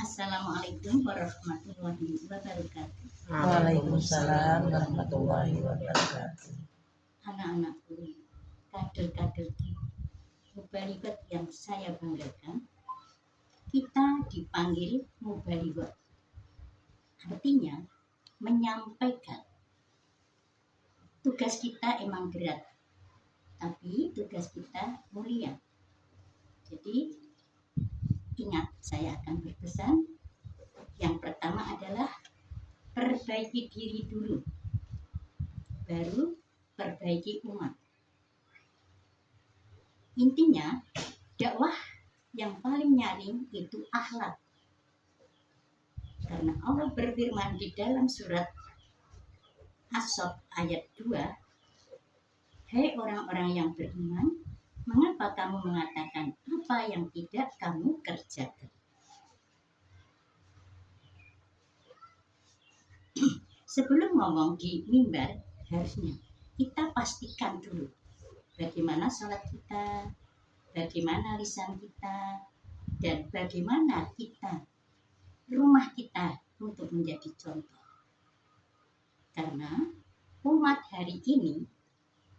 Assalamualaikum warahmatullahi wabarakatuh. Waalaikumsalam warahmatullahi wabarakatuh. Anak-anakku, kader-kaderku, mubalighot yang saya banggakan, kita dipanggil mubalighot. Artinya menyampaikan. Tugas kita emang berat, tapi tugas kita mulia. Jadi ingat, saya akan berpesan. Yang pertama adalah perbaiki diri dulu, baru perbaiki umat. Intinya, dakwah yang paling nyaring itu akhlak. Karena Allah berfirman di dalam surat As-Saff ayat 2, "Hai orang-orang yang beriman, mengapa kamu mengatakan apa yang tidak kamu kerjakan?" Sebelum ngomong di mimbar, harusnya kita pastikan dulu bagaimana sholat kita, bagaimana lisan kita, dan bagaimana kita, rumah kita untuk menjadi contoh. Karena umat hari ini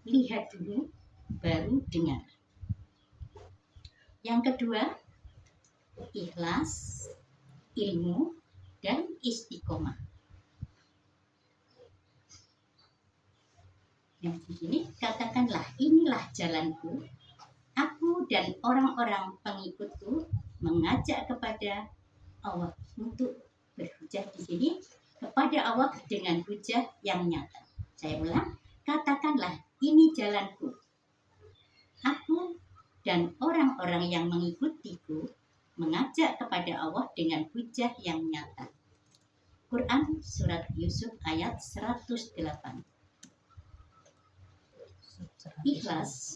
lihat dulu, baru dengar. Yang kedua, ikhlas, ilmu, dan istiqomah. Yang di sini katakanlah, inilah jalanku, aku dan orang-orang pengikutku mengajak kepada Allah untuk berhujjah di sini kepada Allah dengan hujjah yang nyata. Saya ulang, katakanlah, ini jalanku, aku dan orang-orang yang mengikutiku mengajak kepada Allah dengan hujjah yang nyata. Quran surat Yusuf ayat 108. Ikhlas.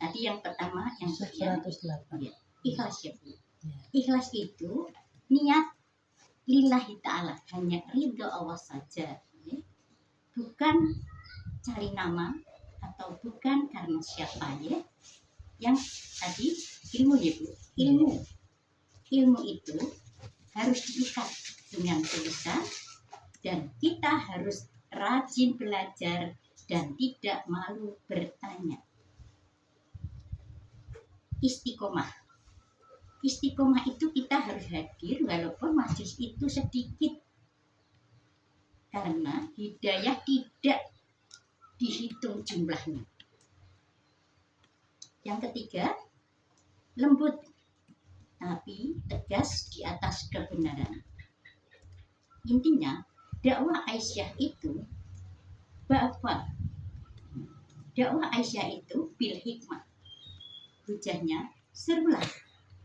Tadi yang pertama yang 108. ya, ikhlas ya Bu. Ikhlas itu niat lillahi ta'ala, hanya ridho Allah saja, ya. Bukan cari nama atau bukan karena siapa, ya. Yang tadi ilmu ya Bu, ilmu itu harus diikat dengan tulisan, dan kita harus rajin belajar dan tidak malu bertanya. Istiqomah itu kita harus hadir walaupun majelis itu sedikit, karena hidayah tidak dihitung jumlahnya. Yang ketiga, lembut tapi tegas di atas kebenaran. Intinya, dakwah Aisyah itu bil hikmah. Hujahnya, serulah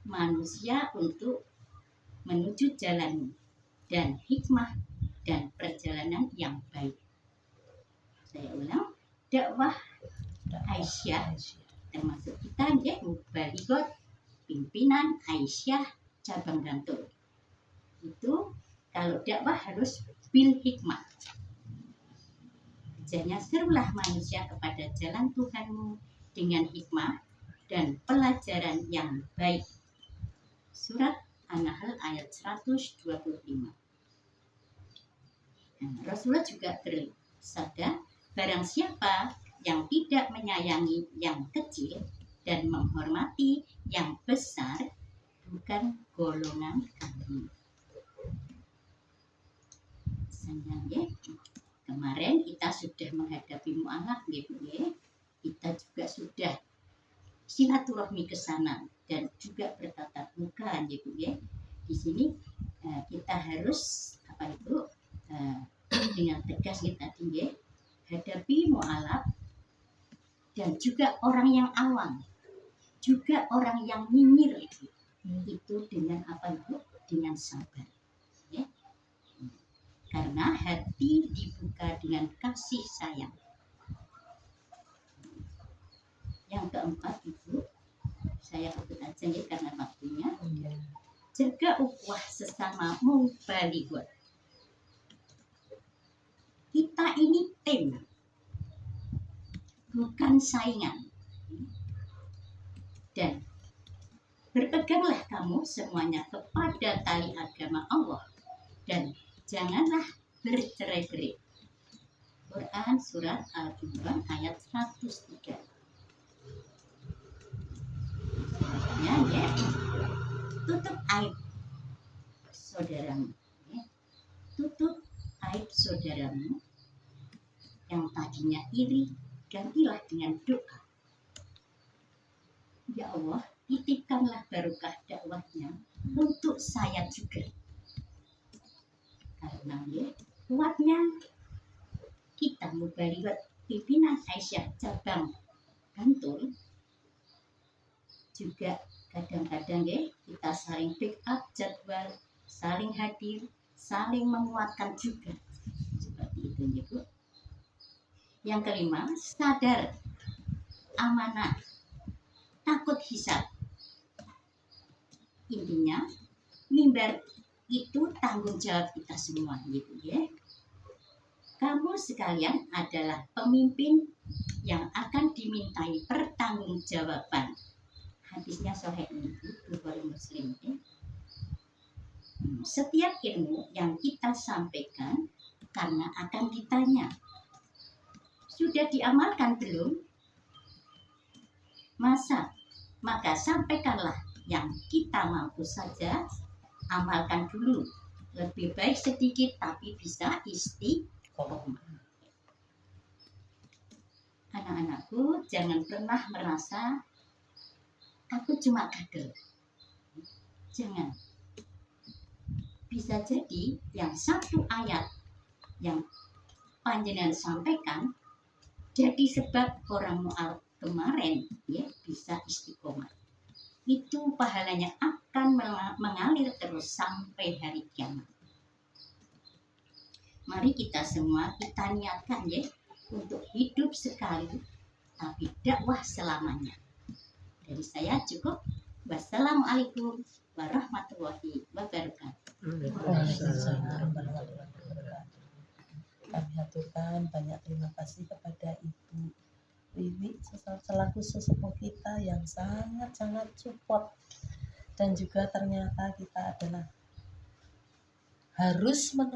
manusia untuk menuju jalan dan hikmah dan perjalanan yang baik. Saya ulang, dakwah Aisyah termasuk kita, ya, mubalighot pimpinan Aisyah cabang Bantul. Itu kalau dakwah harus bil hikmah. Hujahnya, serulah manusia kepada jalan Tuhanmu dengan hikmah dan pelajaran yang baik. Surat An-Nahl ayat 125. Rasulullah juga bersabda, barang siapa yang tidak menyayangi yang kecil dan menghormati yang besar, bukan golongan kami. Sayang, ya. Kemarin kita sudah menghadapi mu'alaf, ya. Kita juga sudah silaturahmi ke sana dan juga bertatap muka, ya. Di sini kita harus dengan tegas kita tinggi hadapi mu'alaf dan juga orang yang awam, juga orang yang nyinyir itu dengan dengan sabar, ya. Karena hati dibuka dengan kasih sayang. Yang keempat, Ibu, saya ikut aja, ya, karena waktunya. Jaga ukhuwah sesama mubalighot. Kita ini tim, bukan saingan. Dan berpeganglah kamu semuanya kepada tali agama Allah dan janganlah bercerai-berai. Quran surat Al-Imran ayat 103. Ya, tutup aib saudaramu. Ya. Tutup aib saudaramu yang tadinya iri, gantilah dengan doa. Ya Allah, titipkanlah barokah dakwahnya untuk saya juga. Karena ya, kuatnya kita Mubalighah pimpinan Aisyah cabang Bantul juga kadang-kadang ya kita saling pick up jadwal, saling hadir, saling menguatkan juga. Seperti itu ya Bu. Yang kelima, sadar amanah, takut hisab. Intinya, mimbar itu tanggung jawab kita semua gitu ya. Kamu sekalian adalah pemimpin yang akan dimintai pertanggungjawaban. Hadisnya sahih itu Bukhari Muslim ya. Setiap ilmu yang kita sampaikan karena akan ditanya, sudah diamalkan belum? Maka sampaikanlah yang kita mampu saja, amalkan dulu. Lebih baik sedikit tapi bisa istiqomah. Anak-anakku, jangan pernah merasa aku cuma kader. Jangan. Bisa jadi yang satu ayat yang panjenengan sampaikan jadi sebab orang mu'al kemarin ya bisa istiqomah. Itu pahalanya akan mengalir terus sampai hari kiamat. Mari kita semua kita niatkan ya untuk hidup sekali tapi dakwah selamanya. Dari saya cukup. Wassalamualaikum warahmatullahi wabarakatuh. Waalaikumsalam warahmatullahi wabarakatuh. Kami haturkan banyak terima kasih kepada Ibu Wiwi selaku sesepuh kita yang sangat-sangat support, dan juga ternyata kita adalah harus